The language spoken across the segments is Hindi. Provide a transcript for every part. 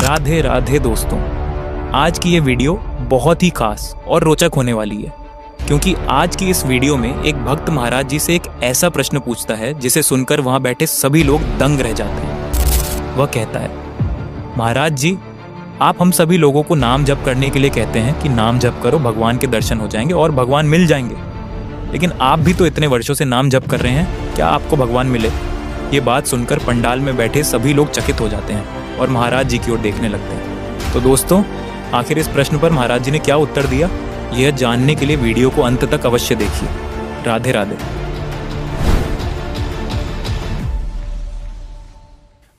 राधे राधे दोस्तों, आज की ये वीडियो बहुत ही खास और रोचक होने वाली है, क्योंकि आज की इस वीडियो में एक भक्त महाराज जी से एक ऐसा प्रश्न पूछता है जिसे सुनकर वहां बैठे सभी लोग दंग रह जाते हैं। वह कहता है, महाराज जी, आप हम सभी लोगों को नाम जप करने के लिए कहते हैं कि नाम जप करो, भगवान के दर्शन हो जाएंगे और भगवान मिल जाएंगे, लेकिन आप भी तो इतने वर्षों से नाम जप कर रहे हैं, क्या आपको भगवान मिले? ये बात सुनकर पंडाल में बैठे सभी लोग चकित हो जाते हैं और महाराज जी की ओर देखने लगते हैं। तो दोस्तों, आखिर इस प्रश्न पर महाराज जी ने क्या उत्तर दिया, यह जानने के लिए वीडियो को अंत तक अवश्य देखिए। राधे राधे।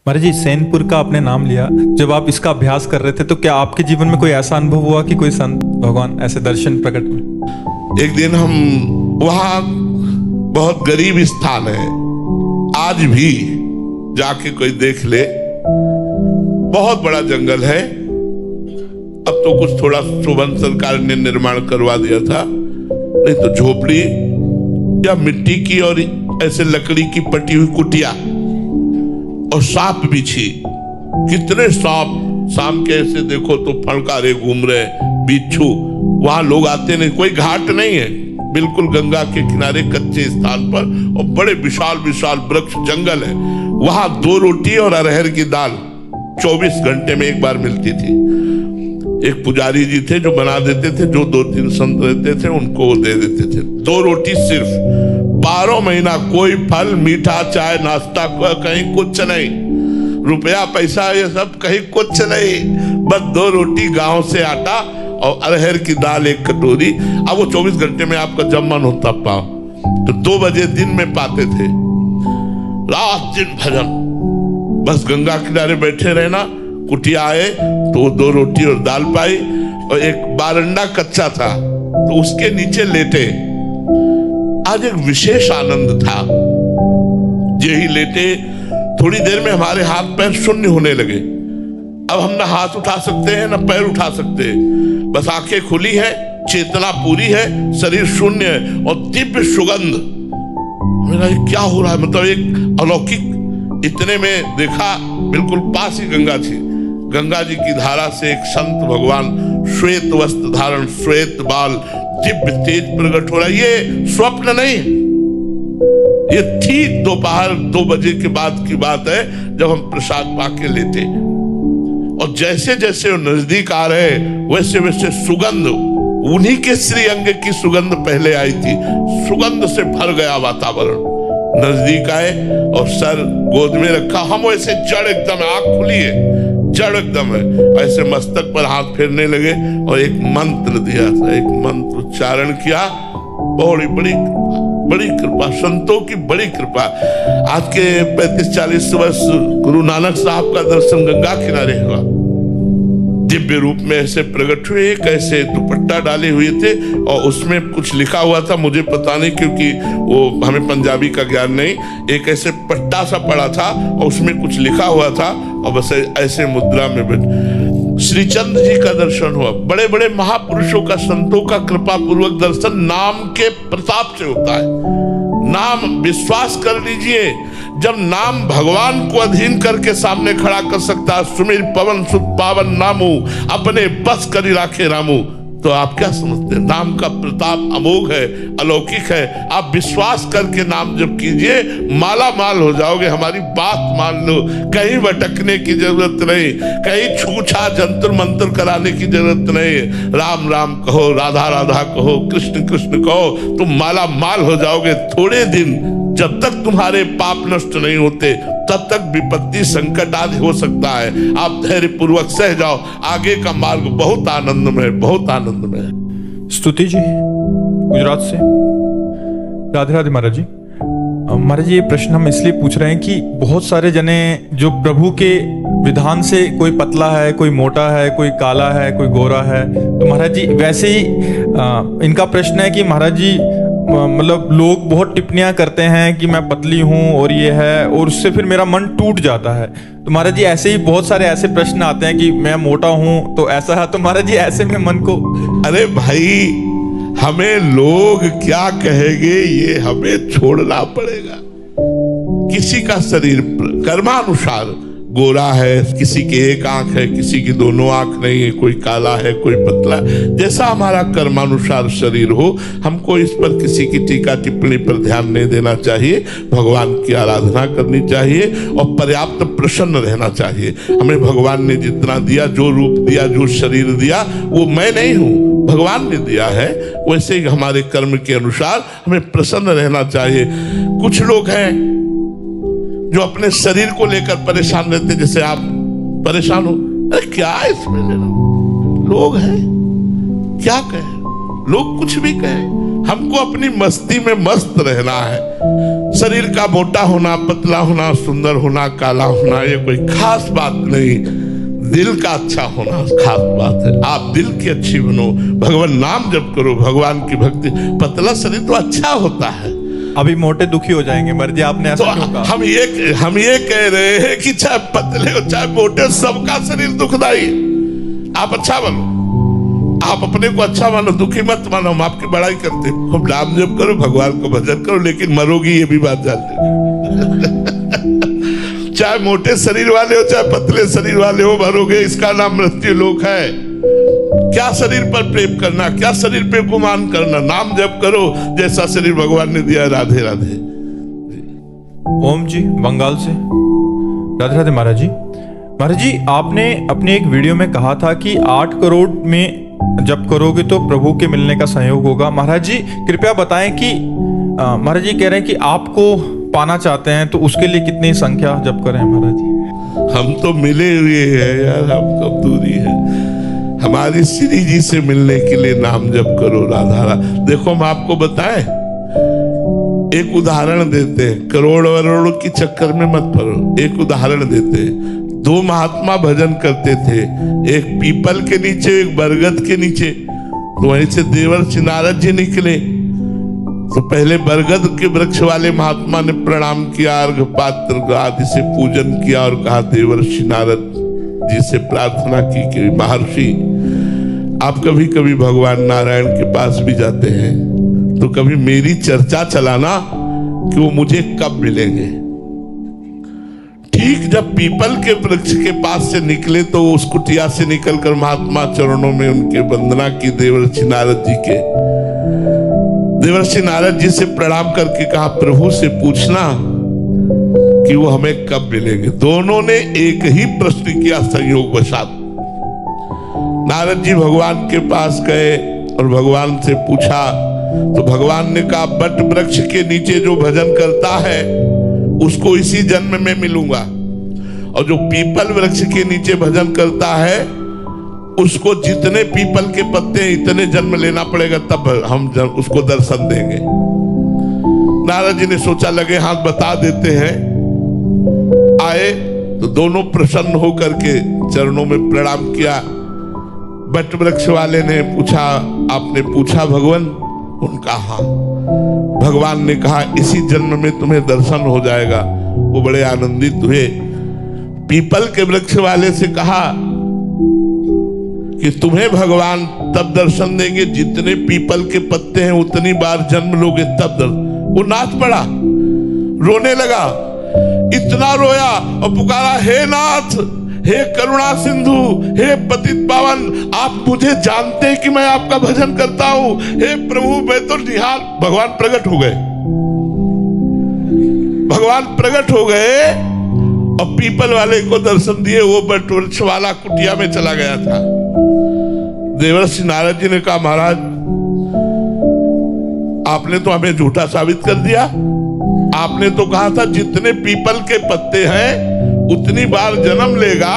महाराज जी, सैनपुर का आपने नाम लिया, जब आप इसका अभ्यास कर रहे थे तो क्या आपके जीवन में कोई ऐसा अनुभव हुआ कि कोई संत भगवान ऐसे दर्शन प्रकट हुए? एक दिन हम वहां, बहुत गरीब स्थान है, आज भी जाके कोई देख ले, बहुत बड़ा जंगल है। अब तो कुछ थोड़ा सुबह सरकार ने निर्माण करवा दिया था, नहीं तो झोपड़ी या मिट्टी की और ऐसे लकड़ी की पटी हुई कुटिया और सांप बिछी। कितने सांप, शाम के ऐसे देखो तो फड़कारे घूम रहे, बिच्छू। वहां लोग आते नहीं, कोई घाट नहीं है, बिल्कुल गंगा के किनारे कच्चे स्थान पर, और बड़े विशाल विशाल वृक्ष जंगल है। वहां 2 रोटी और अरहर की दाल 24 घंटे में एक बार मिलती थी। एक पुजारी जी थे जो बना देते थे, जो 2-3 संत रहते थे उनको दे देते थे। 2 रोटी सिर्फ, 12 महीना कोई फल, मीठा, चाय, नाश्ता, कहीं कुछ नहीं, रुपया पैसा ये सब कहीं कुछ नहीं, बस 2 रोटी, गांव से आटा और अरहर की दाल 1 कटोरी। अब वो 24 घंटे में आपका जब मन होता पाओ, तो 2 बजे दिन में पाते थे। रात दिन भजन, बस गंगा किनारे बैठे रहना। कुटिया आए तो 2 रोटी और दाल पाई, और एक बारंडा कच्चा था तो उसके नीचे लेटे। आज एक विशेष आनंद था, यही लेटे, थोड़ी देर में हमारे हाथ पैर शून्य होने लगे। अब हम ना हाथ उठा सकते हैं ना पैर उठा सकते हैं, बस आंखें खुली है, चेतना पूरी है, शरीर शून्य है, और दिव्य सुगंध। मेरा क्या हो रहा है, मतलब एक अलौकिक। इतने में देखा, बिल्कुल पास ही गंगा थी। गंगा जी की धारा से एक संत भगवान, श्वेत वस्त्र धारण, श्वेत बाल, दिव्य तेज प्रकट हो रहा है। ये स्वप्न नहीं, ये ठीक दोपहर 2 बजे के बाद की बात है, जब हम प्रसाद पाके लेते, और जैसे जैसे वो नजदीक आ रहे वैसे वैसे सुगंध, उन्हीं के श्री अंग की सुगंध पहले आई थी, सुगंध से भर गया वातावरण। नजदीक आए और सर गोद में रखा, हम वैसे जड़ एकदम, आंख खुली है, जड़ एकदम है, ऐसे मस्तक पर हाथ फेरने लगे और एक मंत्र दिया था, एक मंत्र उच्चारण किया। बड़ी बड़ी बड़ी कृपा, संतों की बड़ी कृपा। आज के 35-40 वर्ष गुरु नानक साहब का दर्शन गंगा किनारे हुआ, दिव्य रूप में ऐसे प्रकट हुए, एक ऐसे दुपट्टा डाले हुए थे और उसमें कुछ लिखा हुआ था, मुझे पता नहीं क्योंकि वो हमें पंजाबी का ज्ञान नहीं। एक ऐसे पट्टा सा पड़ा था और उसमें कुछ लिखा हुआ था, और बस ऐसे मुद्रा में बैठ। श्री चंद्र जी का दर्शन हुआ। बड़े बड़े महापुरुषों का, संतों का कृपा पूर्वक दर्शन नाम के प्रताप से होता है। नाम, विश्वास कर लीजिए, जब नाम भगवान को अधीन करके सामने खड़ा कर सकता है, सुमिर पवन सुत पावन नामू, अपने बस करी राखे रामू, तो आप क्या समझते हैं? नाम का प्रताप अमोघ है, अलौकिक है। आप विश्वास करके नाम जप कीजिए, माला माल हो जाओगे। हमारी बात मान लो, कहीं भटकने की जरूरत नहीं, कहीं छूछा जंतर मंत्र कराने की जरूरत नहीं। राम राम कहो, राधा राधा कहो, कृष्ण कृष्ण कहो, तुम माला माल हो जाओगे। थोड़े दिन, जब तक तुम्हारे पाप नष्ट नहीं होते, तब तक विपत्ति संकट आदि हो सकता है। आप धैर्य पूर्वक सह जाओ, आगे का मार्ग बहुत आनंदमय, बहुत आनंदमय है। स्तुति जी, गुजरात से। राधे राधे महाराज जी। महाराज जी, ये प्रश्न हम इसलिए पूछ रहे हैं कि बहुत सारे जने जो प्रभु के विधान से, कोई पतला है, कोई मोटा है, कोई काला है, कोई गोरा है, तो महाराज जी वैसे ही इनका प्रश्न है कि महाराज जी, मतलब लोग बहुत टिप्पणियां करते हैं कि मैं पतली हूं और ये है, और उससे फिर मेरा मन टूट जाता है। तो महाराज जी, ऐसे ही बहुत सारे ऐसे प्रश्न आते हैं कि मैं मोटा हूं तो ऐसा है, तो महाराज जी ऐसे में मन को, अरे भाई, हमें लोग क्या कहेंगे ये हमें छोड़ना पड़ेगा। किसी का शरीर कर्मानुसार गोरा है, किसी की एक आंख है, किसी की दोनों आंख नहीं है, कोई काला है, कोई पतला है। जैसा हमारा कर्मानुसार शरीर हो, हमको इस पर किसी की टीका टिप्पणी पर ध्यान नहीं देना चाहिए। भगवान की आराधना करनी चाहिए और पर्याप्त प्रसन्न रहना चाहिए। हमें भगवान ने जितना दिया, जो रूप दिया, जो शरीर दिया, वो मैं नहीं हूँ, भगवान ने दिया है। वैसे ही हमारे कर्म के अनुसार हमें प्रसन्न रहना चाहिए। कुछ लोग हैं जो अपने शरीर को लेकर परेशान रहते, जैसे आप परेशान हो, अरे क्या इसमें लेना, लोग हैं, क्या कहें, लोग कुछ भी कहें, हमको अपनी मस्ती में मस्त रहना है। शरीर का मोटा होना, पतला होना, सुंदर होना, काला होना, ये कोई खास बात नहीं, दिल का अच्छा होना खास बात है। आप दिल की अच्छी बनो, भगवान नाम जप करो, भगवान की भक्ति। पतला शरीर तो अच्छा होता है, अभी मोटे दुखी हो जाएंगे। मर्जी आपने ऐसा क्यों कहा? हम ये कह रहे हैं कि चाहे पतले हो चाहे मोटे, सबका शरीर दुखदाई। आप अच्छा बनो, आप अपने को अच्छा मानो, दुखी मत मानो। हम आपकी बड़ाई करते हैं, खूब नाम जप करो, भगवान को भजन करो, लेकिन मरोगी ये भी बात जान लेना। चाहे मोटे शरीर वाले हो चाहे पतले शरीर वाले हो, मरोगे, इसका नाम मृत्यु लोक है। क्या शरीर पर प्रेम करना, क्या शरीर पे गुमान करना, नाम जप करो, जैसा शरीर भगवान ने दिया। राधे राधे। ओम जी बंगाल से। राधे राधे महाराज जी। महाराज जी, आपने अपने एक वीडियो में कहा था कि 8 करोड़ में जप करोगे तो प्रभु के मिलने का संयोग होगा। महाराज जी कृपया बताएं कि महाराज जी कह रहे हैं कि आपको पाना चाहते हैं, तो उसके लिए कितनी संख्या जप करें महाराज जी? हम तो मिले हुए हैं यार, हम कब दूरी है। हमारी श्री जी से मिलने के लिए नाम जप करो, राधा। देखो हम आपको बताएं, एक उदाहरण देते हैं, करोड़ वरोड़ की चक्कर में मत पड़ो। एक उदाहरण देते हैं, 2 महात्मा भजन करते थे, एक पीपल के नीचे, एक बरगद के नीचे। तो वहीं से देवर्षि नारद जी निकले। तो पहले बरगद के वृक्ष वाले महात्मा ने प्रणाम किया, अर्घ पात्र आदि से पूजन किया और कहा, देवर्षि नारद जी से प्रार्थना की कि महर्षि, आप कभी कभी भगवान नारायण के पास भी जाते हैं, तो कभी मेरी चर्चा चलाना कि वो मुझे कब मिलेंगे। ठीक जब पीपल के वृक्ष के पास से निकले, तो उस कुटिया से निकलकर महात्मा चरणों में उनके वंदना की, देवर्षि नारद जी के। देवर्षि नारद जी से प्रणाम करके कहा, प्रभु से पूछना कि वो हमें कब मिलेंगे। दोनों ने एक ही प्रश्न किया संयोगवशात। नारद जी भगवान के पास गए और भगवान से पूछा, तो भगवान ने कहा, बट वृक्ष के नीचे जो भजन करता है उसको इसी जन्म में मिलूंगा, और जो पीपल वृक्ष के नीचे भजन करता है उसको जितने पीपल के पत्ते हैं इतने जन्म लेना पड़ेगा, तब हम उसको दर्शन देंगे। नारद जी ने सोचा, लगे हाथ बता देते हैं। आए तो दोनों प्रसन्न होकर के चरणों में प्रणाम किया। बट वृक्ष वाले ने पूछा, आपने पूछा भगवान? उनका हाँ। भगवान ने कहा, इसी जन्म में तुम्हें दर्शन हो जाएगा। वो बड़े आनंदित हुए। पीपल के वृक्ष वाले से कहा कि तुम्हें भगवान तब दर्शन देंगे जितने पीपल के पत्ते हैं उतनी बार जन्म लोगे, तब दर्शन। वो नाच पड़ा, रोने लगा, इतना रोया और पुकारा, हे नाथ, हे करुणा सिंधु, हे पतित पावन, आप मुझे जानते हैं कि मैं आपका भजन करता हूं। हे प्रभु, मैं तो निहाल। भगवान प्रकट हो गए, भगवान प्रकट हो गए और पीपल वाले को दर्शन दिए। वो बट वृक्ष वाला कुटिया में चला गया था। देवर्षि नारद जी ने कहा, महाराज आपने तो हमें झूठा साबित कर दिया। आपने तो कहा था जितने पीपल के पत्ते हैं उतनी बार जन्म लेगा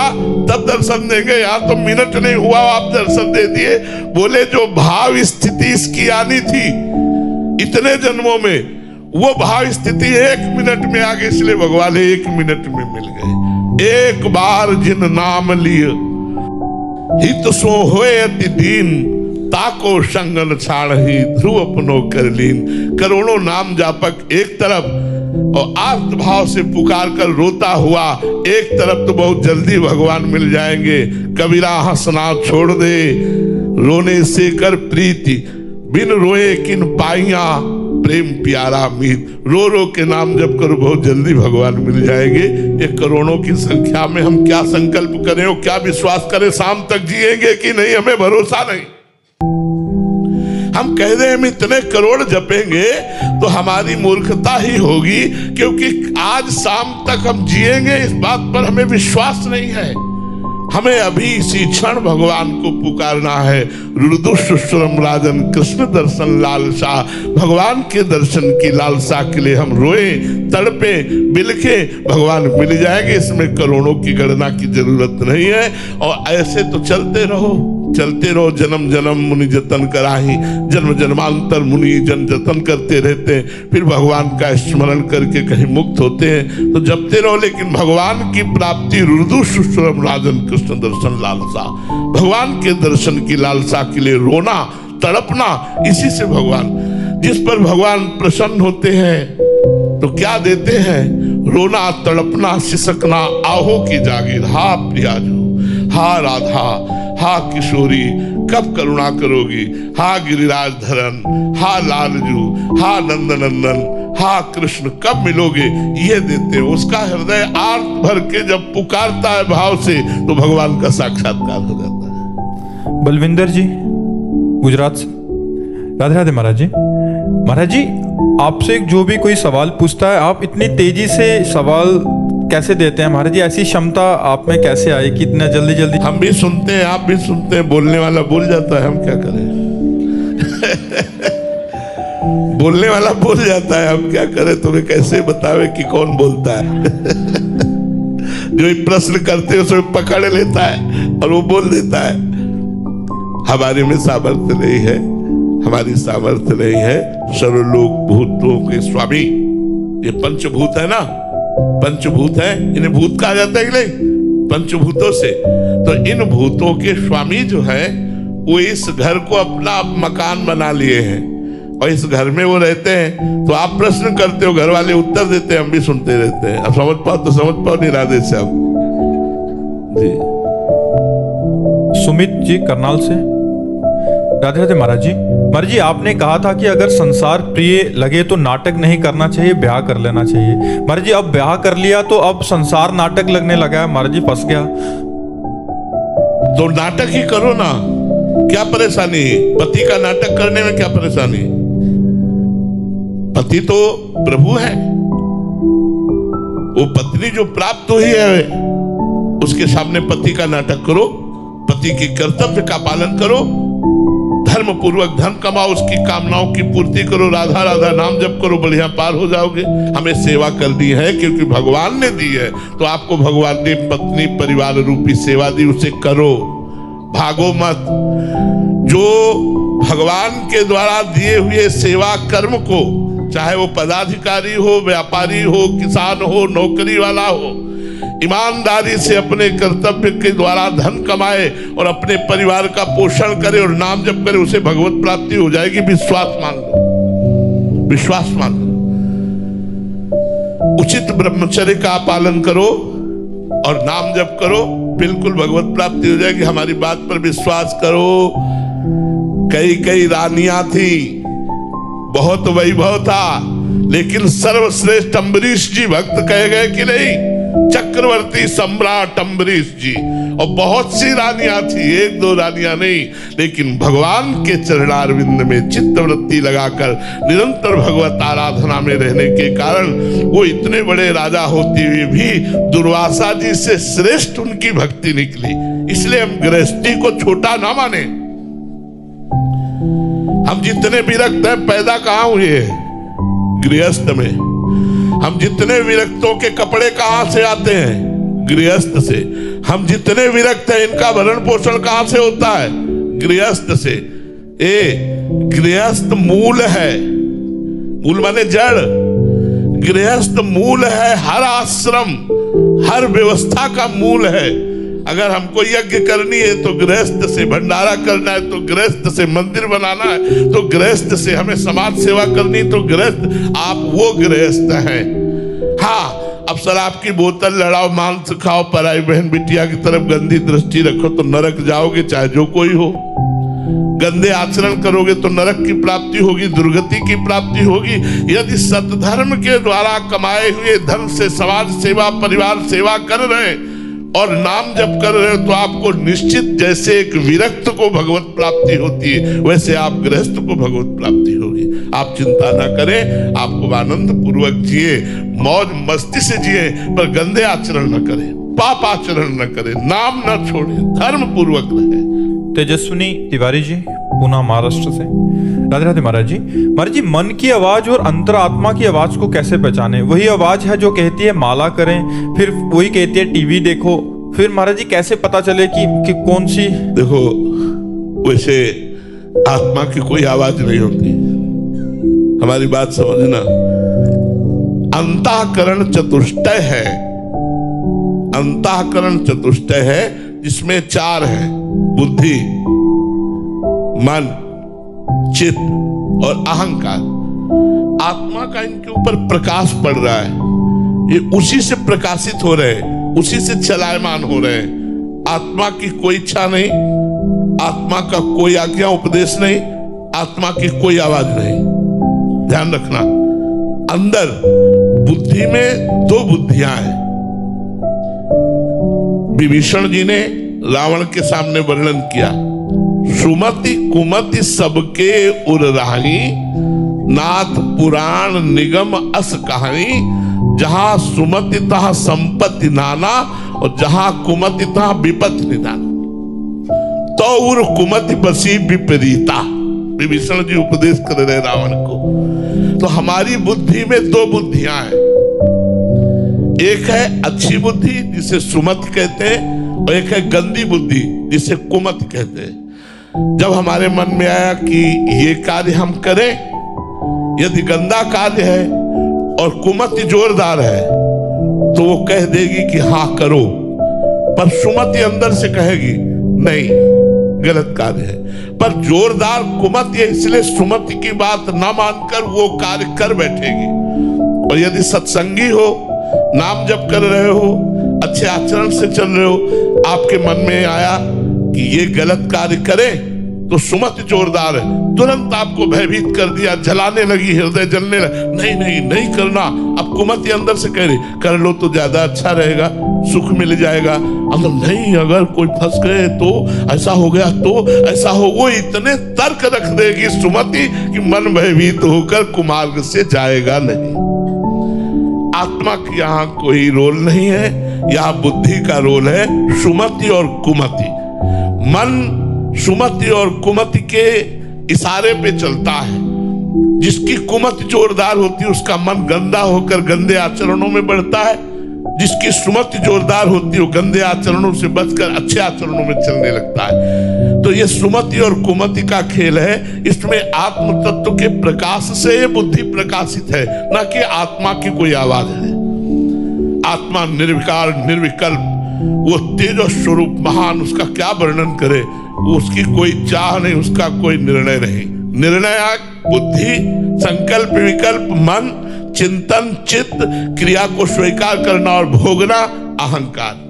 तब दर्शन देंगे। यहाँ तो मिनट नहीं हुआ आप दर्शन दे दिए। बोले जो भाव स्थिति इसकी आनी थी इतने जन्मों में, वो भाव स्थिति 1 मिनट में आ गई, इसलिए भगवान 1 मिनट में मिल गए। एक बार जिन नाम लिय हित सो होए अति दीन, ताको संगन छाड़ ही ध्रुव अपनो कर लीन। करोड़ों नाम जापक एक तरफ और आर्त भाव से पुकार कर रोता हुआ एक तरफ, तो बहुत जल्दी भगवान मिल जाएंगे। कबीरा हंसना छोड़ दे, रोने से कर प्रीति, बिन रोए किन पाइया, प्रेम प्यारा मीत। रो रो के नाम जप करो, बहुत जल्दी भगवान मिल जाएंगे। एक करोड़ों की संख्या में हम क्या संकल्प करें और क्या विश्वास करें, शाम तक जिएंगे कि नहीं हमें भरोसा नहीं। हम कह रहे हैं हम इतने करोड़ जपेंगे तो हमारी मूर्खता ही होगी, क्योंकि आज शाम तक हम जिएंगे इस बात पर हमें विश्वास नहीं है। हमें अभी इसी क्षण भगवान को पुकारना है। रुदुश्रुश्रम राजन कृष्ण दर्शन लालसा, भगवान के दर्शन की लालसा के लिए हम रोए, तड़पे, बिलखे, भगवान मिल जाएंगे। इसमें करोड़ों की गणना की जरूरत नहीं है। और ऐसे तो चलते रहो, चलते रहो। जन्म जन्म मुनि जतन कराही, जन्म जन्मांतर मुनि जन जतन करते रहते हैं, फिर भगवान का स्मरण करके कहीं मुक्त होते हैं। तो जपते रहो, लेकिन भगवान की प्राप्ति रुदुश्रुश्रम राजन कृष्ण दर्शन लालसा, भगवान के दर्शन की लालसा के लिए रोना, तड़पना, इसी से भगवान, जिस पर भगवान प्रसन्न होते हैं तो क्या देते हैं? रोना, तड़पना, सिसकना, आहो की जागीर। हा प्रियाजू, हा राधा, हा किशोरी, कब करुणा करोगी? हा गिरिराज धरन, हा लालजू, हा नंदनंदन, हा कृष्ण, कब मिलोगे? ये देते हैं। उसका हृदय आर्त भर के जब पुकारता है भाव से, तो भगवान का साक्षात्कार हो जाता है। बलविंदर जी गुजरात से। राधे राधे महाराज जी। महाराज जी, आपसे जो भी कोई सवाल पूछता है, आप इतनी तेजी से सवाल कैसे देते हैं महाराज जी? ऐसी क्षमता आप में कैसे आई कि इतना जल्दी जल्दी? हम भी सुनते हैं, आप भी सुनते हैं, बोलने वाला बोल जाता है, हम क्या करें? बोलने वाला बोल जाता है, हम क्या करें? तुम्हें कैसे बतावे कि कौन बोलता है? जो प्रश्न करते हैं उसमें पकड़ लेता है और वो बोल देता है। हमारे में सामर्थ्य नहीं है, हमारी सामर्थ्य नहीं है। सर्वलोक भूतों के स्वामी, ये पंचभूत है ना, पंचभूत है, इन्हें भूत कहा जाता है कि नहीं? पंचभूतों से। तो इन भूतों के स्वामी जो है वो इस घर को अपना मकान बना लिए हैं और इस घर में वो रहते हैं। तो आप प्रश्न करते हो, घर वाले उत्तर देते हैं, हम भी सुनते रहते हैं। अब समझ पाओ तो समझ पाओ, निरादे से आप जी। सुमित जी करनाल से। राधे राधे महाराज जी। महाराज जी, आपने कहा था कि अगर संसार प्रिय लगे तो नाटक नहीं करना चाहिए, ब्याह कर लेना चाहिए। महाराज जी, अब ब्याह कर लिया तो अब संसार नाटक लगने लगा है। महाराज जी, फंस गया। तो नाटक ही करो ना, क्या परेशानी है? पति का नाटक करने में क्या परेशानी? पति तो प्रभु है, वो पत्नी जो प्राप्त हुई है उसके सामने पति का नाटक करो, पति के कर्तव्य का पालन करो, धर्म पूर्वक धन कमाओ, उसकी कामनाओं की पूर्ति करो, राधा राधा नाम जप करो, बढ़िया पार हो जाओगे। हमें सेवा करनी है क्योंकि भगवान ने दी है, तो आपको भगवान ने पत्नी परिवार रूपी सेवा दी, उसे करो, भागो मत। जो भगवान के द्वारा दिए हुए सेवा कर्म को, चाहे वो पदाधिकारी हो, व्यापारी हो, किसान हो, नौकरी वाला हो, ईमानदारी से अपने कर्तव्य के द्वारा धन कमाए और अपने परिवार का पोषण करे और नाम जप करे, उसे भगवत प्राप्ति हो जाएगी। विश्वास मान लो, विश्वास मान लो। उचित ब्रह्मचर्य का पालन करो और नाम जप करो, बिल्कुल भगवत प्राप्ति हो जाएगी। हमारी बात पर विश्वास करो। कई रानियां थी, बहुत वैभव था, लेकिन सर्वश्रेष्ठ अम्बरीश जी भक्त कहे गए कि नहीं? चक्रवर्ती सम्राट अम्बरीश जी। और बहुत सी रानियां थी, एक दो रानियां नहीं, लेकिन भगवान के चरणारविंद में चित्तवृत्ति लगाकर निरंतर भगवत आराधना में रहने के कारण वो इतने बड़े राजा होते हुए भी दुर्वासा जी से श्रेष्ठ उनकी भक्ति निकली। इसलिए हम गृहस्थी को छोटा ना माने। हम जितने विरक्त हैं, पैदा कहां हुए? गृहस्थ में। हम जितने विरक्तों के कपड़े कहां से आते हैं? गृहस्थ से। हम जितने विरक्त हैं, इनका भरण पोषण कहां से होता है? गृहस्थ से। गृहस्थ मूल है, मूल माने जड़। गृहस्थ मूल है, हर आश्रम, हर व्यवस्था का मूल है। अगर हमको यज्ञ करनी है तो गृहस्थ से, भंडारा करना है तो गृहस्थ से, मंदिर बनाना है तो गृहस्थ से, हमें समाज सेवा करनी तो गृहस्थ। आप वो गृहस्थ हैं। हाँ, अब शराब की बोतल लड़ाओ, मांस खाओ, पराई बहन बिटिया की तरफ गंदी दृष्टि रखो तो नरक जाओगे, चाहे जो कोई हो। गंदे आचरण करोगे तो नरक की प्राप्ति होगी, दुर्गति की प्राप्ति होगी। यदि सतधर्म के द्वारा कमाए हुए धन से समाज सेवा, परिवार सेवा कर रहे और नाम जप कर रहे हो तो आपको निश्चित जैसे एक विरक्त को भगवत प्राप्ति होती है वैसे आप गृहस्थ को भगवत प्राप्ति होगी। आप चिंता ना करें, आपको आनंद पूर्वक जिए, मौज मस्ती से जिए, पर गंदे आचरण न करें, पाप आचरण न करें, नाम न छोड़े, धर्म पूर्वक रहे। तेजस्विनी तिवारी जी पुणे महाराष्ट्र से। राधे राधे महाराज जी। महाराज जी, मन की आवाज और अंतरात्मा की आवाज को कैसे पहचाने? वही आवाज है जो कहती है माला करें, फिर वही कहती है टीवी देखो, फिर महाराज जी कैसे पता चले कि कौन सी? देखो, वैसे आत्मा की कोई आवाज नहीं होती, हमारी बात समझना। अंतःकरण चतुष्टय है, अंतःकरण चतुष्टय है जिसमें 4 है, बुद्धि, मन, चित्त और अहंकार। आत्मा का इनके ऊपर प्रकाश पड़ रहा है, ये उसी से प्रकाशित हो रहे हैं, उसी से चलायमान हो रहे हैं। आत्मा की कोई इच्छा नहीं, आत्मा का कोई आज्ञा उपदेश नहीं, आत्मा की कोई आवाज नहीं। ध्यान रखना, अंदर बुद्धि में 2 बुद्धियां हैं। विभीषण जी ने रावण के सामने वर्णन किया, सुमति कुमति सबके उर राही, नाथ पुराण निगम अस कहानी। जहां सुमति तहां संपत्ति नाना, और जहां कुमति तहां विपत्ति निदाना। तो उर कुमति बसी विपरीता, विभीषण जी उपदेश कर रहे रावण को। तो हमारी बुद्धि में 2 बुद्धियां हैं, एक है अच्छी बुद्धि जिसे सुमति कहते हैं, और एक है गंदी बुद्धि जिसे कुमति कहते हैं। जब हमारे मन में आया कि ये कार्य हम करें, यदि गंदा कार्य है और कुमति जोरदार है तो वो कह देगी कि हाँ करो, पर सुमति अंदर से कहेगी नहीं, गलत कार्य है। पर जोरदार कुमति है, इसलिए सुमति की बात न मानकर वो कार्य कर बैठेगी। और यदि सत्संगी हो, नाम जप कर रहे हो, अच्छे आचरण से चल रहे हो, आपके मन में आया कि ये गलत कार्य करे, तो सुमति जोरदार है, तुरंत आपको भयभीत कर दिया, जलाने लगी, हृदय जलने लगा, नहीं नहीं नहीं करना। अब कुमति अंदर से कह रही कर लो तो ज्यादा अच्छा रहेगा, सुख मिल जाएगा। अंदर नहीं, अगर कोई फंस गए तो, ऐसा हो गया तो, ऐसा हो, वो इतने तर्क रख देगी सुमति कि मन भयभीत होकर कुमार्ग से जाएगा नहीं। आत्मा की यहाँ कोई रोल नहीं है, यहाँ बुद्धि का रोल है, सुमति और कुमति। मन सुमति और कुमति के इशारे पे चलता है। जिसकी कुमति जोरदार होती है उसका मन गंदा होकर गंदे आचरणों में बढ़ता है, जिसकी सुमति जोरदार होती है वो गंदे आचरणों से बचकर अच्छे आचरणों में चलने लगता है। तो ये सुमति और कुमति का खेल है, इसमें आत्म तत्व के प्रकाश से बुद्धि प्रकाशित है, न कि आत्मा की कोई आवाज है। आत्मा निर्विकार निर्विकल्प, वो तेजो स्वरूप महान, उसका क्या वर्णन करे, उसकी कोई चाह नहीं, उसका कोई निर्णय नहीं। निर्णय बुद्धि, संकल्प विकल्प, मन, चिंतन, चित्त, क्रिया को स्वीकार करना और भोगना अहंकार।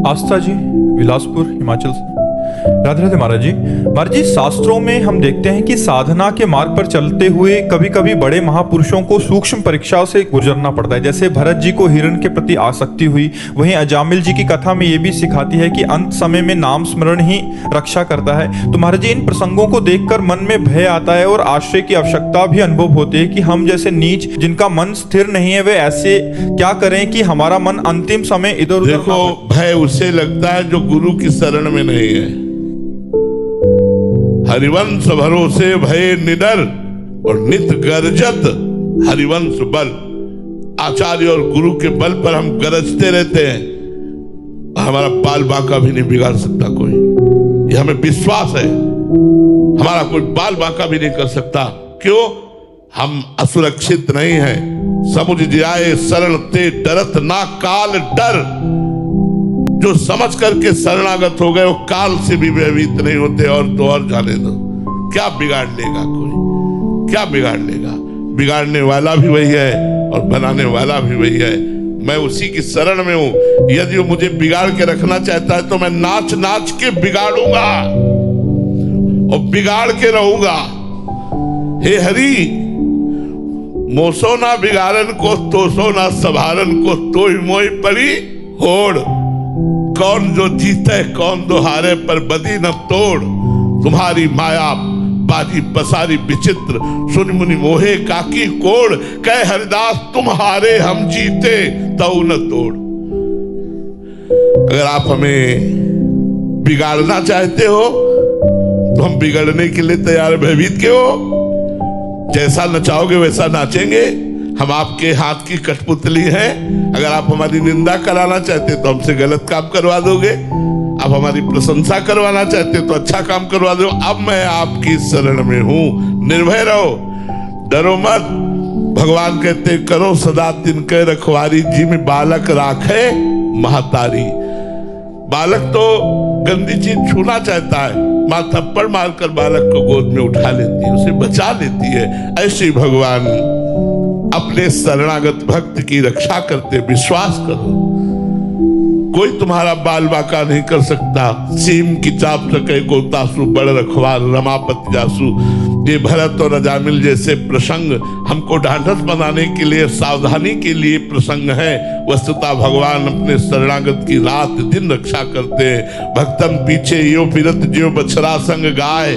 आस्था जी बिलासपुर हिमाचल से। राधे राधे महाराज जी। महाराज जी, शास्त्रों में हम देखते हैं कि साधना के मार्ग पर चलते हुए कभी कभी बड़े महापुरुषों को सूक्ष्म परीक्षाओं से गुजरना पड़ता है। जैसे भरत जी को हिरण के प्रति आसक्ति हुई, वहीं अजामिल जी की कथा में ये भी सिखाती है कि अंत समय में नाम स्मरण ही रक्षा करता है। तो महाराज जी, इन प्रसंगों को देखकर मन में भय आता है और आश्रय की आवश्यकता भी अनुभव होती है कि हम जैसे नीच जिनका मन स्थिर नहीं है, वे ऐसे क्या करें कि हमारा मन अंतिम समय इधर उधर। देखो, भय उसे लगता है जो गुरु की शरण में नहीं है। हरिवंश भरोसे भय निडर, और नित गरजत हरिवंश बल। आचार्य और गुरु के बल पर हम गरजते रहते हैं, हमारा बाल बांका भी नहीं बिगाड़ सकता कोई, ये हमें विश्वास है। हमारा कोई बाल बांका भी नहीं कर सकता। क्यों? हम असुरक्षित नहीं हैं। समुझ जाए शरण ते डरत ना काल डर। जो समझ करके शरणागत हो गए वो काल से भी भयभीत नहीं होते। और तो और जाने दो, क्या बिगाड़ लेगा कोई, क्या बिगाड़ लेगा? बिगाड़ने वाला भी वही है और बनाने वाला भी वही है। मैं उसी की शरण में हूं। यदि वो मुझे बिगाड़ के रखना चाहता है तो मैं नाच नाच के बिगाड़ूंगा। और बिगाड़ के रहूंगा। हे हरि, मोसो ना बिगाड़न को, तोसो ना सवारन को, तो ही मोई पड़ी होड़। कौन जो जीते कौन दो हारे, पर बदी न तोड़। तुम्हारी माया बाजी पसारी विचित्र, सुन मुनि मोहे काकी कोड़। कह हरिदास तुम हारे हम जीते, तऊ न तोड़। अगर आप हमें बिगाड़ना चाहते हो तो हम बिगड़ने के लिए तैयार, भयभीत क्यों हो? जैसा नचाओगे वैसा नाचेंगे। हम आपके हाथ की कठपुतली हैं। अगर आप हमारी निंदा कराना चाहते तो हमसे गलत काम करवा दोगे, आप हमारी प्रशंसा करवाना चाहते तो अच्छा काम करवा दो। अब मैं आपकी शरण में हूं, निर्भय रहो, डरो मत। भगवान कहते करो सदा तिनके रखवारी, जिम बालक राखे महतारी। बालक तो गंदी चीज छूना चाहता है, मां थप्पड़ मारकर बालक को गोद में उठा लेती है, उसे बचा लेती है। ऐसे भगवान अपने शरणागत भक्त की रक्षा करते। विश्वास करो, कोई तुम्हारा बाल बाका नहीं कर सकता। सीम की चाप सके को तासु, बड़ रखवार रमापति जासु। ये भरत और अजामिल जैसे प्रसंग हमको ढांढस बनाने के लिए, सावधानी के लिए प्रसंग है। वस्तुतः भगवान अपने शरणागत की रात दिन रक्षा करते हैं। भक्तन पीछे यो फिरत जो बछड़ा संग गाय,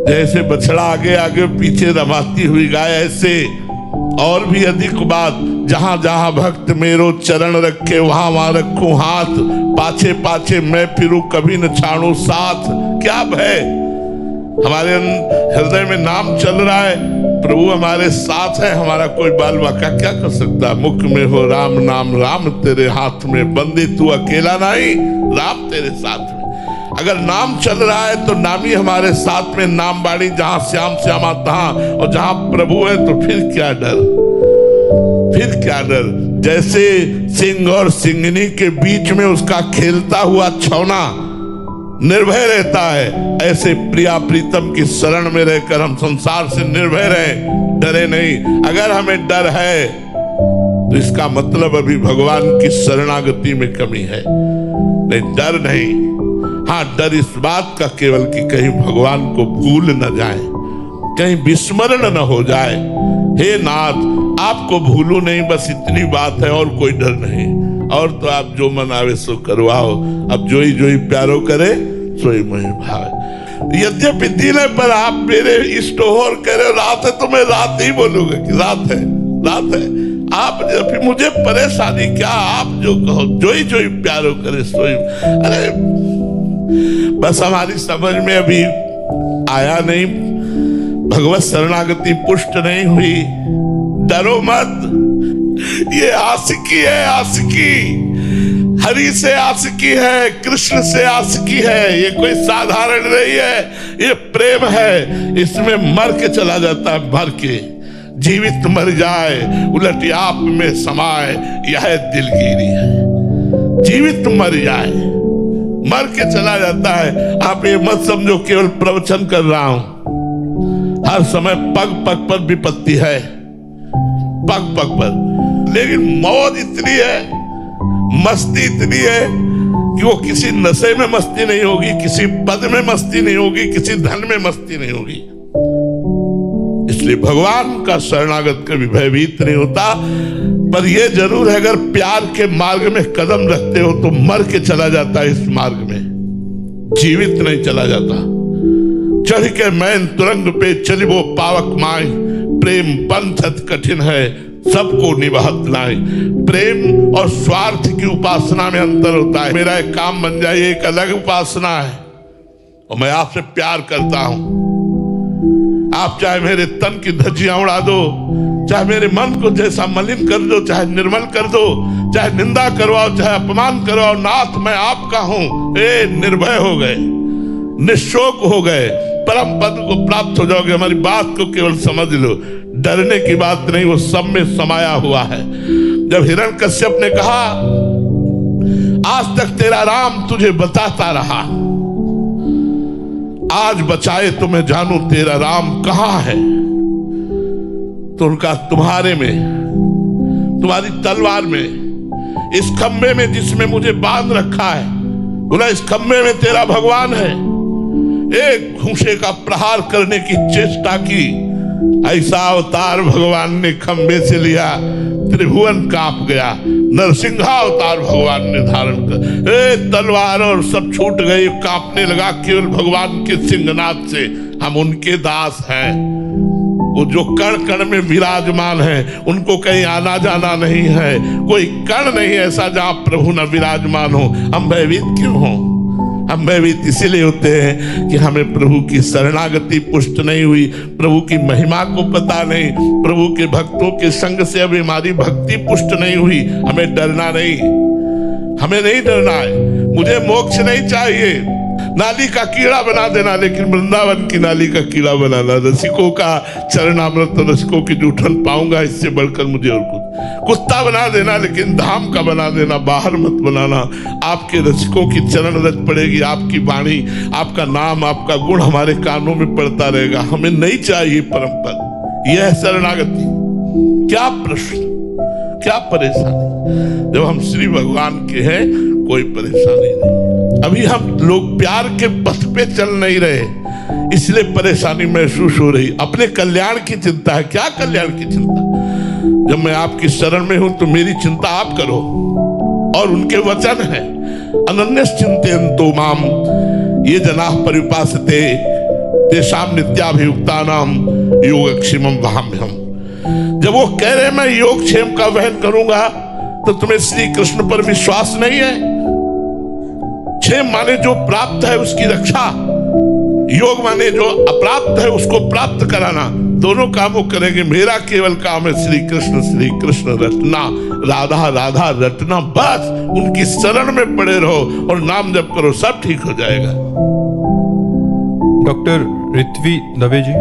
जैसे बछड़ा आगे आगे पीछे रमाती हुई गाय, ऐसे और भी अधिक बात। जहां जहां भक्त मेरो चरण रखे, वहां वहां रखूं हाथ। पाछे पाछे मैं फिरूं, कभी न छाड़ू साथ। क्या भय, हमारे हृदय में नाम चल रहा है, प्रभु हमारे साथ है। हमारा कोई बाल बाका क्या कर सकता? मुख में हो राम नाम, राम तेरे हाथ में। बंदे तू अकेला नहीं, राम तेरे साथ में। अगर नाम चल रहा है तो नामी हमारे साथ में। नाम बाड़ी जहां श्याम श्यामा तहां, और जहां प्रभु है तो फिर क्या डर, फिर क्या डर। जैसे सिंह और सिंगनी के बीच में उसका खेलता हुआ छौना निर्भय रहता है, ऐसे प्रिया प्रीतम की शरण में रहकर हम संसार से निर्भय रहें, डरे नहीं। अगर हमें डर है तो इसका मतलब अभी भगवान की शरणागति में कमी है। नहीं, डर नहीं। हाँ, डर इस बात का केवल कि कहीं भगवान को भूल न जाए, कहीं विस्मरण न हो जाए। हे नाथ, आपको भूलू नहीं, बस इतनी बात है, और कोई डर नहीं। और तो आप जो मन आवे सो करवाओ। अब जो ही प्यारो करे सोई मोहि भावे। यद्यपि दिन है पर आप मेरे इष्ट हो और कह रहे रात है, तो मैं रात ही बोलूंगा कि रात है, रात है। आप फिर मुझे परेशानी क्या, आप जो कहो, जो ही प्यारो करे सोई। अरे बस हमारी समझ में अभी आया नहीं, भगवत शरणागति पुष्ट नहीं हुई। डरो मत, ये आशिकी है, आशिकी। हरि से आशिकी है, कृष्ण से आशिकी है। ये कोई साधारण नहीं है, ये प्रेम है। इसमें मर के चला जाता है, मर के। जीवित मर जाए, उलट आप में समाए, यह दिलगिरी है। जीवित मर जाए, मर के चला जाता है। आप ये मत समझो केवल प्रवचन कर रहा हूं, हर समय पग पग पर विपत्ति है, पग पग पर। लेकिन मौज इतनी है, मस्ती इतनी है कि वो किसी नशे में मस्ती नहीं होगी, किसी पद में मस्ती नहीं होगी, किसी धन में मस्ती नहीं होगी। इसलिए भगवान का शरणागत कभी भयभीत नहीं होता। पर यह जरूर है, अगर प्यार के मार्ग में कदम रखते हो तो मर के चला जाता है, इस मार्ग में जीवित नहीं चला जाता। चढ़ के मैन तुरंग पे चलिबो पावक माय, प्रेम पंथत कठिन है, सबको निभात लाए। प्रेम और स्वार्थ की उपासना में अंतर होता है। मेरा एक काम बन जाए, एक अलग उपासना है, और मैं आपसे प्यार करता हूं। आप चाहे मेरे तन की धज्जियां उड़ा दो, चाहे मेरे मन को जैसा मलिन कर दो, चाहे निर्मल कर दो, चाहे निंदा करवाओ, चाहे अपमान करवाओ, नाथ मैं आपका हूं। निर्भय हो गए, निशोक हो गए, परम पद को प्राप्त हो जाओगे। हमारी बात को केवल समझ लो, डरने की बात नहीं, वो सब में समाया हुआ है। जब हिरण्यकश्यप ने कहा आज तक तेरा राम तुझे बताता रहा, आज बचाए तो मैं जानू तेरा राम कहां है, तो उनका तुम्हारे में, तुम्हारी तलवार में, इस खंबे में जिसमें मुझे बांध रखा है। बोला इस खंबे में तेरा भगवान है, एक घूंसे का प्रहार करने की चेष्टा की। ऐसा अवतार भगवान ने खंबे से लिया, त्रिभुवन कांप गया। नरसिंहावतार भगवान ने धारण कर, तलवार और सब छूट गई, कांपने लगा केवल भगवान के सिंहनाद से। हम उनके दास हैं, वो जो कण कण में विराजमान है, उनको कहीं आना जाना नहीं है। कोई कण नहीं ऐसा जहां प्रभु न विराजमान हो। हम भयभीत क्यों हो? हम भयभीत इसीलिए होते हैं कि हमें प्रभु की शरणागति पुष्ट नहीं हुई, प्रभु की महिमा को पता नहीं, प्रभु के भक्तों के संग से अभी हमारी भक्ति पुष्ट नहीं हुई। हमें डरना नहीं, हमें नहीं डरना है। मुझे मोक्ष नहीं चाहिए, नाली का कीड़ा बना देना, लेकिन वृंदावन की नाली का कीड़ा बनाना, रसिकों का चरणामृत, रसिकों की जूठन पाऊंगा, इससे बढ़कर मुझे और कुछ। कुत्ता बना देना, लेकिन धाम का बना देना, बाहर मत बनाना। आपके रसिकों की चरण रज पड़ेगी, आपकी वाणी, आपका नाम, आपका गुण हमारे कानों में पड़ता रहेगा। हमें नहीं चाहिए परम पद। यह शरणागति। क्या प्रश्न, क्या परेशानी? जब हम श्री भगवान के हैं, कोई परेशानी नहीं। अभी हम लोग प्यार के पथ पे चल नहीं रहे, इसलिए परेशानी महसूस हो रही। अपने कल्याण की चिंता है। क्या कल्याण की चिंता? जब मैं आपकी शरण में हूं तो मेरी चिंता आप करो। और उनके वचन है, अनन्यस चिंतयन्तो माम ये जनाः परिउपासते तेषां नित्याभियुक्तानां योगक्षेमं वहाम्यहम्। जब वो कह रहे मैं योगक्षेम का वहन करूंगा, तो तुम्हें श्री कृष्ण पर विश्वास नहीं है? क्षेम माने जो प्राप्त है उसकी रक्षा, योग माने जो अप्राप्त है उसको प्राप्त कराना। दोनों कामों करेंगे। मेरा केवल काम है श्री कृष्ण रटना, राधा राधा रटना। बस उनकी शरण में पड़े रहो और नाम जप करो, सब ठीक हो जाएगा। डॉक्टर ऋत्वी दवे जी,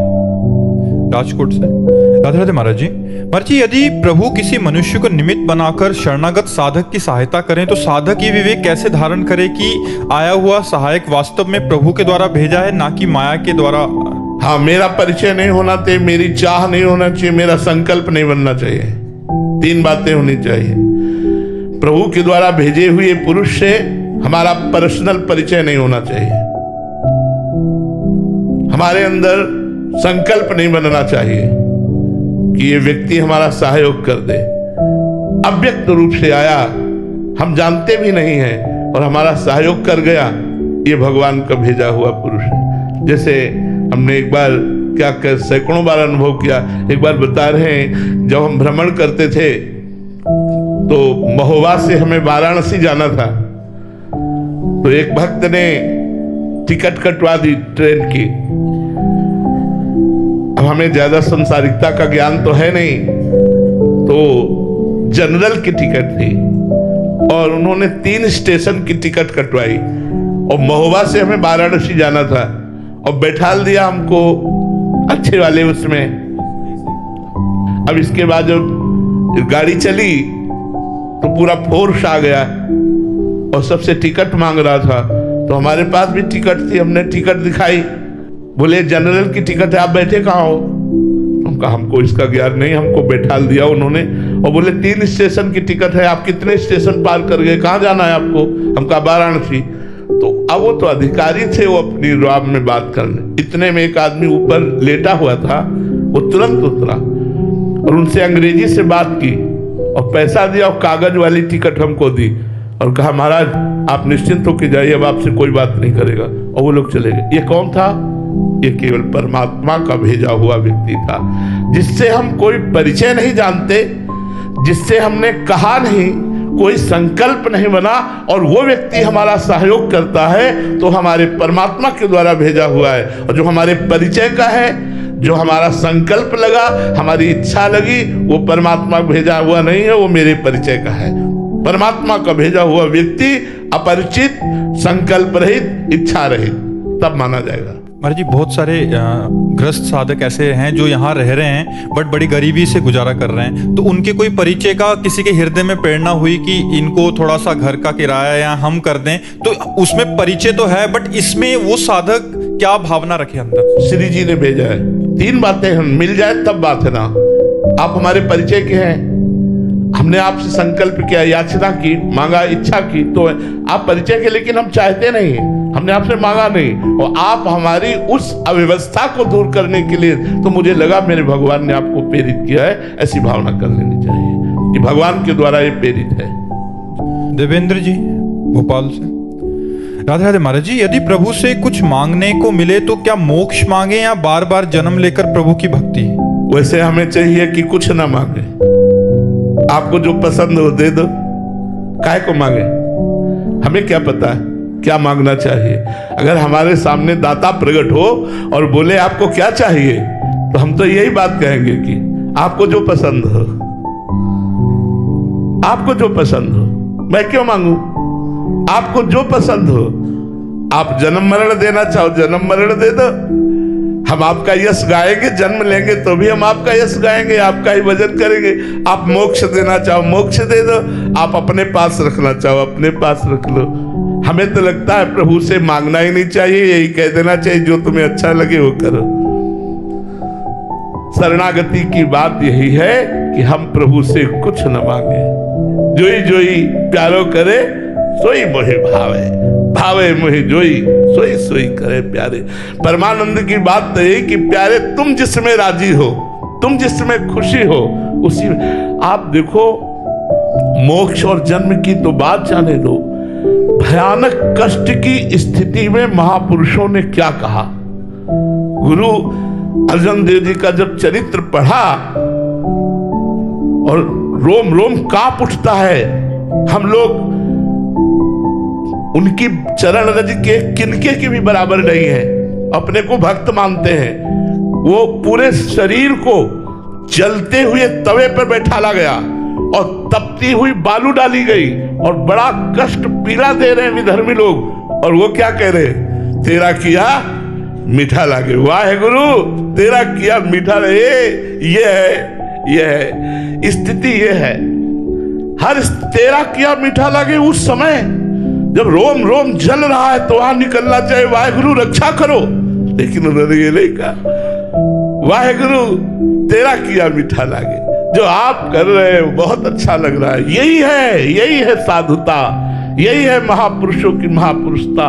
राजकोट से। राधे राधे महाराज जी। महाराज जी, यदि प्रभु किसी मनुष्य को निमित्त बनाकर शरणागत साधक की सहायता करें, तो साधक ये विवेक कैसे धारण करे कि आया हुआ सहायक वास्तव में प्रभु के द्वारा भेजा है, ना कि माया के द्वारा? हाँ, मेरा परिचय नहीं होना चाहिए, मेरी चाह नहीं होना चाहिए, मेरा संकल्प नहीं बनना चाहिए। तीन बातें होनी चाहिए। प्रभु के द्वारा भेजे हुए पुरुष से हमारा पर्सनल परिचय नहीं होना चाहिए। हमारे अंदर संकल्प नहीं बनना चाहिए कि ये व्यक्ति हमारा सहयोग कर दे। अव्यक्त रूप से आया, हम जानते भी नहीं हैं, और हमारा सहयोग कर गया, ये भगवान का भेजा हुआ पुरुष है। जैसे हमने एक बार क्या कर सैकड़ों बार अनुभव किया। एक बार बता रहे हैं, जब हम भ्रमण करते थे तो महोबा से हमें वाराणसी जाना था, तो एक भक्त ने टिकट कटवा दी ट्रेन की। अब हमें ज्यादा संसारिकता का ज्ञान तो है नहीं, तो जनरल की टिकट थी और उन्होंने 3 स्टेशन की टिकट कटवाई और महोबा से हमें वाराणसी जाना था और बैठाल दिया हमको अच्छे वाले उसमें। अब इसके बाद जब गाड़ी चली तो पूरा फोर्स आ गया और सबसे टिकट मांग रहा था, तो हमारे पास भी टिकट थी। हमने टिकट दिखाई, बोले जनरल की टिकट है, आप बैठे कहाँ हो? हम कहा हमको इसका ज्ञान नहीं, हमको बैठाल दिया उन्होंने और बोले 3 स्टेशन की टिकट है, आप कितने स्टेशन पार कर गए, कहाँ जाना है आपको? हम कहा वाराणसी। तो अब वो तो अधिकारी थे, वो अपनी राम में बात करने। इतने में एक आदमी ऊपर लेटा हुआ था, वो तुरंत उतरा और उनसे अंग्रेजी से बात की और पैसा दिया और कागज वाली टिकट हमको दी और कहा महाराज आप निश्चिंत होकर जाइए, अब आपसे कोई बात नहीं करेगा। और वो लोग चले गए। ये कौन था? ये केवल परमात्मा का भेजा हुआ व्यक्ति था, जिससे हम कोई परिचय नहीं जानते, जिससे हमने कहा नहीं, कोई संकल्प नहीं बना, और वो व्यक्ति हमारा सहयोग करता है तो हमारे परमात्मा के द्वारा भेजा हुआ है। और जो हमारे परिचय का है, जो हमारा संकल्प लगा, हमारी इच्छा लगी, वो परमात्मा भेजा हुआ नहीं है, वो मेरे परिचय का है। परमात्मा का भेजा हुआ व्यक्ति अपरिचित, संकल्प रहित, इच्छा रहित, तब माना जाएगा। महाराज जी, बहुत सारे ग्रस्त साधक ऐसे हैं जो यहाँ रह रहे हैं बट बड़ी गरीबी से गुजारा कर रहे हैं, तो उनके कोई परिचय का किसी के हृदय में प्रेरणा हुई कि इनको थोड़ा सा घर का किराया या हम कर दें, तो उसमें परिचय तो है, बट इसमें वो साधक क्या भावना रखे अंदर? श्री जी ने भेजा है। 3 बातें हैं, मिल जाए तब बात है ना। आप हमारे परिचय के हैं, हमने आपसे संकल्प किया, याचना की, मांगा, इच्छा की, तो आप परिचय के, लेकिन हम चाहते नहीं, हमने आपसे मांगा नहीं, और आप हमारी उस अव्यवस्था को दूर करने के लिए, तो मुझे लगा मेरे भगवान ने आपको प्रेरित किया है, ऐसी भावना कर लेनी चाहिए कि भगवान के द्वारा ये प्रेरित है। देवेंद्र जी भोपाल से। राधे राधे महाराज जी, यदि प्रभु से कुछ मांगने को मिले तो क्या मोक्ष मांगे या बार बार जन्म लेकर प्रभु की भक्ति? वैसे हमें चाहिए कि कुछ ना मांगे, आपको जो पसंद हो दे दो, काहे को मांगे? हमें क्या पता है क्या मांगना चाहिए? अगर हमारे सामने दाता प्रकट हो और बोले आपको क्या चाहिए, तो हम तो यही बात कहेंगे कि आपको जो पसंद हो, आपको जो पसंद हो, मैं क्यों मांगू? आपको जो पसंद हो, आप जन्म मरण देना चाहो जन्म मरण दे दो, हम आपका यश गाएंगे, जन्म लेंगे तो भी हम आपका यश गाएंगे, आपका ही भजन करेंगे। आप मोक्ष देना चाहो मोक्ष दे दो, आप अपने पास रखना चाहो अपने पास रख लो। हमें तो लगता है प्रभु से मांगना ही नहीं चाहिए, यही कह देना चाहिए जो तुम्हें अच्छा लगे वो करो। शरणागति की बात यही है कि हम प्रभु से कुछ न मांगे, जोई जोई प्यारो करे सोई मोहि भावे, भावे मोहि जोई सोई सोई करे प्यारे। परमानंद की बात तो यही कि प्यारे तुम जिसमें राजी हो, तुम जिसमें खुशी हो, उसी में। आप देखो मोक्ष और जन्म की तो बात जाने दो, भयानक कष्ट की स्थिति में महापुरुषों ने क्या कहा। गुरु अर्जन देव जी का जब चरित्र पढ़ा और रोम रोम कांप उठता है, हम लोग उनकी चरण रज के किनके की भी बराबर नहीं है, अपने को भक्त मानते हैं। वो पूरे शरीर को जलते हुए तवे पर बैठाला गया और तपती हुई बालू डाली गई और बड़ा कष्ट पीड़ा दे रहे हैं विधर्मी लोग, और वो क्या कह रहे, तेरा किया मीठा लागे। वाह गुरु, तेरा किया मीठा रहे। ये है स्थिति, ये है हर तेरा किया मीठा लागे। उस समय जब रोम रोम जल रहा है तो वहां निकलना चाहिए वाहेगुरु रक्षा करो, लेकिन उन्होंने ये नहीं कहा, वाहेगुरु तेरा किया मीठा लागे, जो आप कर रहे हैं बहुत अच्छा लग रहा है। यही है साधुता, यही है महापुरुषों की महापुरुषता।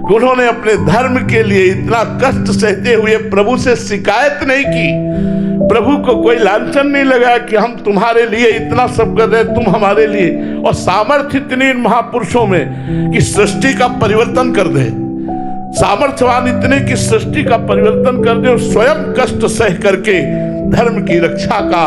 उन्होंने अपने धर्म के लिए इतना कष्ट सहते हुए प्रभु से शिकायत नहीं की, प्रभु को कोई लांछन नहीं लगा कि हम तुम्हारे लिए इतना सब कर रहे, तुम हमारे लिए। और सामर्थ्य इतनी इन महापुरुषों में कि सृष्टि का परिवर्तन कर दे, सामर्थ्यवान इतने कि सृष्टि का परिवर्तन कर दे, और स्वयं कष्ट सह करके धर्म की रक्षा का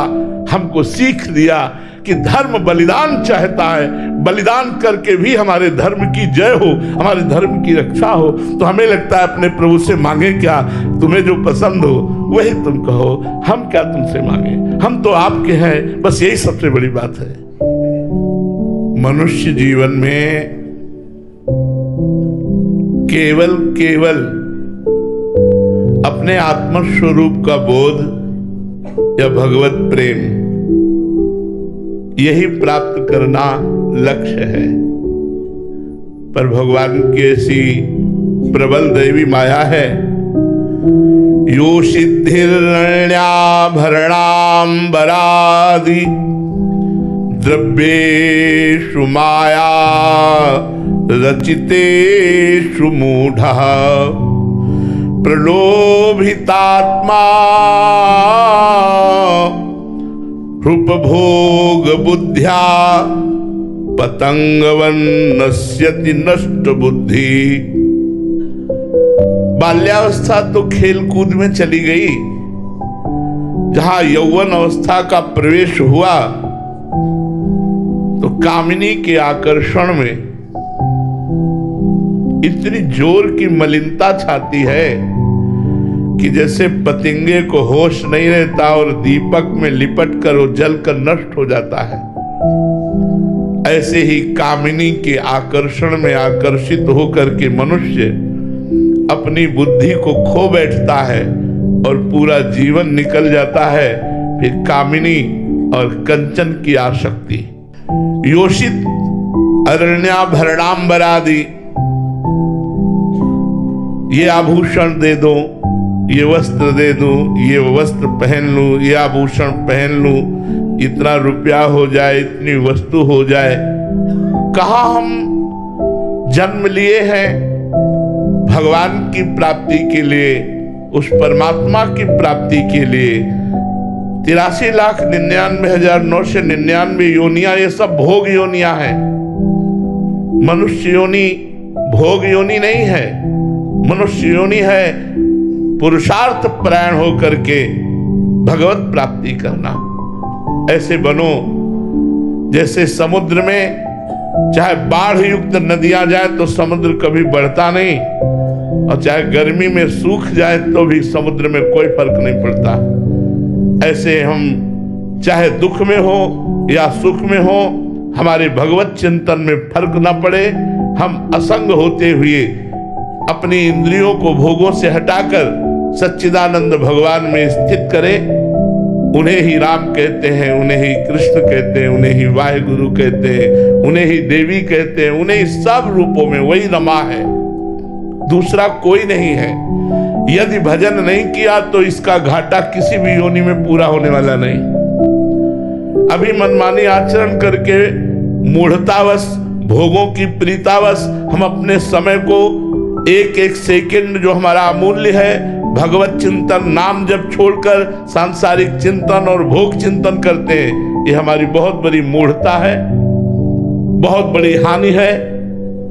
हमको सीख दिया कि धर्म बलिदान चाहता है, बलिदान करके भी हमारे धर्म की जय हो, हमारे धर्म की रक्षा हो। तो हमें लगता है अपने प्रभु से मांगे क्या, तुम्हें जो पसंद हो वही तुम कहो, हम क्या तुमसे मांगे, हम तो आपके हैं, बस यही सबसे बड़ी बात है। मनुष्य जीवन में केवल अपने आत्मस्वरूप का बोध या भगवत प्रेम यही प्राप्त करना लक्ष्य है। पर भगवान की ऐसी प्रबल दैवी माया है, यो सिद्धिर्ण्याभरणाम्बरादि द्रव्येषु माया रचितेषु मूढ़ः प्रलोभितात्मा उपभोग बुद्ध्या पतंगवन नश्यति नष्ट बुद्धि। बाल्यावस्था तो खेल कूद में चली गई, जहां यौवन अवस्था का प्रवेश हुआ तो कामिनी के आकर्षण में इतनी जोर की मलिनता छाती है कि जैसे पतंगे को होश नहीं रहता और दीपक में लिपट कर वो जल कर नष्ट हो जाता है, ऐसे ही कामिनी के आकर्षण में आकर्षित होकर के मनुष्य अपनी बुद्धि को खो बैठता है और पूरा जीवन निकल जाता है फिर कामिनी और कंचन की आसक्ति। योषित अरण्याभरणाम्बरादि, ये आभूषण दे दो, ये वस्त्र दे दूं, ये वस्त्र पहन लूं, ये आभूषण पहन लूं, इतना रुपया हो जाए, इतनी वस्तु हो जाए। कहाँ हम जन्म लिए हैं भगवान की प्राप्ति के लिए, उस परमात्मा की प्राप्ति के लिए। 83,99,999 योनियां, ये सब भोग योनियां हैं। मनुष्य योनि भोग योनि नहीं है। मनुष्य योनि है पुरुषार्थ परायण होकर के भगवत प्राप्ति करना। ऐसे बनो जैसे समुद्र में चाहे बाढ़ युक्त नदियां जाए तो समुद्र कभी बढ़ता नहीं, और चाहे गर्मी में सूख जाए तो भी समुद्र में कोई फर्क नहीं पड़ता। ऐसे हम चाहे दुख में हो या सुख में हो, हमारे भगवत चिंतन में फर्क न पड़े। हम असंग होते हुए अपनी इंद्रियों को भोगों से हटाकर सच्चिदानंद भगवान में स्थित करें। उन्हें ही राम कहते हैं, उन्हें ही कृष्ण कहते हैं, उन्हें ही वाहेगुरु कहते हैं, उन्हें ही देवी कहते हैं, उन्हें ही सब रूपों में वही रमा है, दूसरा कोई नहीं है। यदि भजन नहीं किया तो इसका घाटा किसी भी योनि में पूरा होने वाला नहीं। अभी मनमानी आचरण करके मूढ़तावश, भोगों की प्रीतावश हम अपने समय को एक एक सेकंड जो हमारा अमूल्य है भगवत चिंतन नाम जब छोड़कर सांसारिक चिंतन और भोग चिंतन करते हैं, ये हमारी बहुत बड़ी मूढ़ता है, बहुत बड़ी हानि है।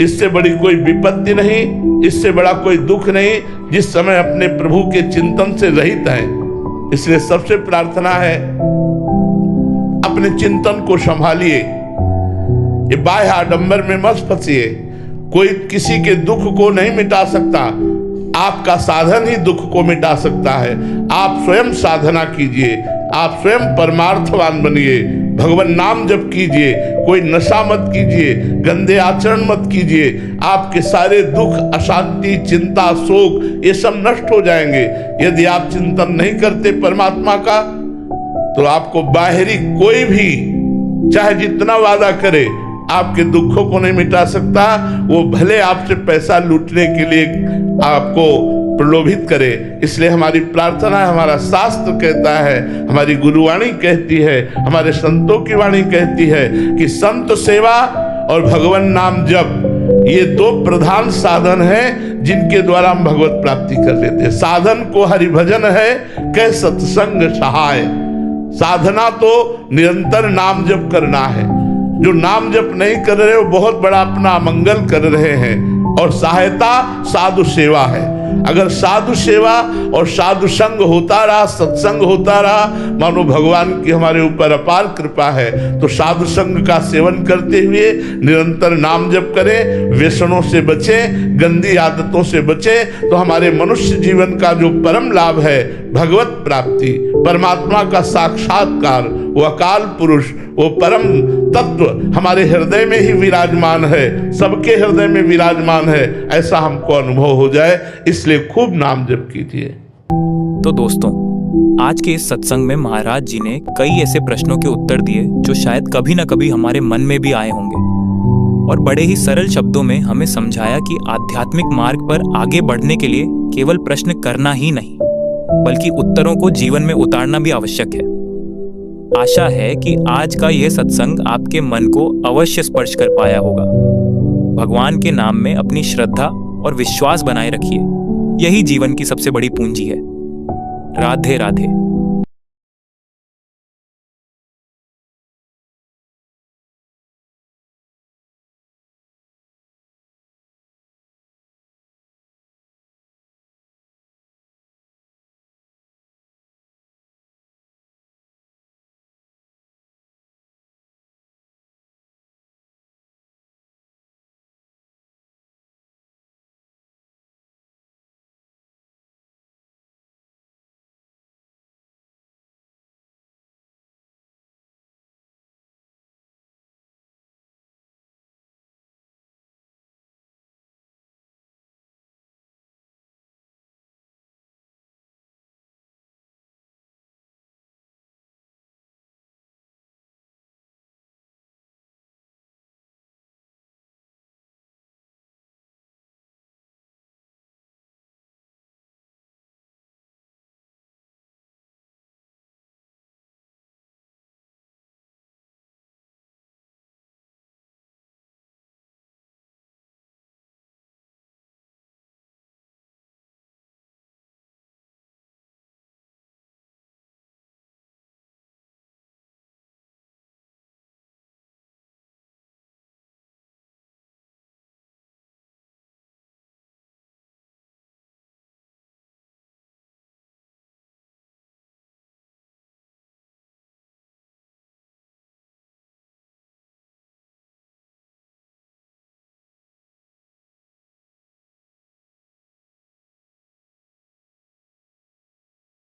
इससे बड़ी कोई विपत्ति नहीं, इससे बड़ा कोई दुख नहीं जिस समय अपने प्रभु के चिंतन से रहित है। इसलिए सबसे प्रार्थना है अपने चिंतन को संभालिए, ये बाह्य आडंबर में मत फंसिए। कोई किसी के दुख को नहीं मिटा सकता, आपका साधन ही दुख को मिटा सकता है। आप स्वयं साधना कीजिए, आप स्वयं परमार्थवान बनिए, भगवान नाम जप कीजिए, कोई नशा मत कीजिए, गंदे आचरण मत कीजिए। आपके सारे दुख, अशांति, चिंता, शोक ये सब नष्ट हो जाएंगे। यदि आप चिंतन नहीं करते परमात्मा का तो आपको बाहरी कोई भी चाहे जितना वादा करे आपके दुखों को नहीं मिटा सकता। वो भले आपसे पैसा लूटने के लिए आपको प्रलोभित करे। इसलिए हमारी प्रार्थना है, हमारा शास्त्र कहता है, हमारी गुरुवाणी कहती है, हमारे संतों की वाणी कहती है कि संत सेवा और भगवान नाम जप ये दो प्रधान साधन हैं जिनके द्वारा हम भगवत प्राप्ति कर लेते हैं। साधन को हरिभजन है कै सत्संग सहाय। साधना तो निरंतर नाम जप करना है। जो नाम जप नहीं कर रहे वो बहुत बड़ा अपना अमंगल कर रहे हैं। और सहायता साधु सेवा है। अगर साधु सेवा और साधु संग होता रहा, सत्संग होता रहा, मानो भगवान की हमारे ऊपर अपार कृपा है। तो साधु संग का सेवन करते हुए निरंतर नाम जप करें, व्यसनों से बचें, गंदी आदतों से बचें, तो हमारे मनुष्य जीवन का जो परम लाभ है भगवत प्राप्ति, परमात्मा का साक्षात्कार, वो अकाल पुरुष, वो परम तत्व हमारे हृदय में ही विराजमान है, सबके हृदय में विराजमान है, ऐसा हमको अनुभव हो जाए। इसलिए खूब नाम जप कीजिए। तो दोस्तों, आज के इस सत्संग में महाराज जी ने कई ऐसे प्रश्नों के उत्तर दिए जो शायद कभी ना कभी हमारे मन में भी आए होंगे, और बड़े ही सरल शब्दों में हमें समझाया कि आध्यात्मिक मार्ग पर आगे बढ़ने के लिए केवल प्रश्न करना ही नहीं, बल्कि उत्तरों को जीवन में उतारना भी आवश्यक है। आशा है कि आज का यह सत्संग आपके मन को अवश्य स्पर्श कर पाया होगा। भगवान के नाम में अपनी श्रद्धा और विश्वास बनाए रखिए, यही जीवन की सबसे बड़ी पूंजी है। राधे राधे।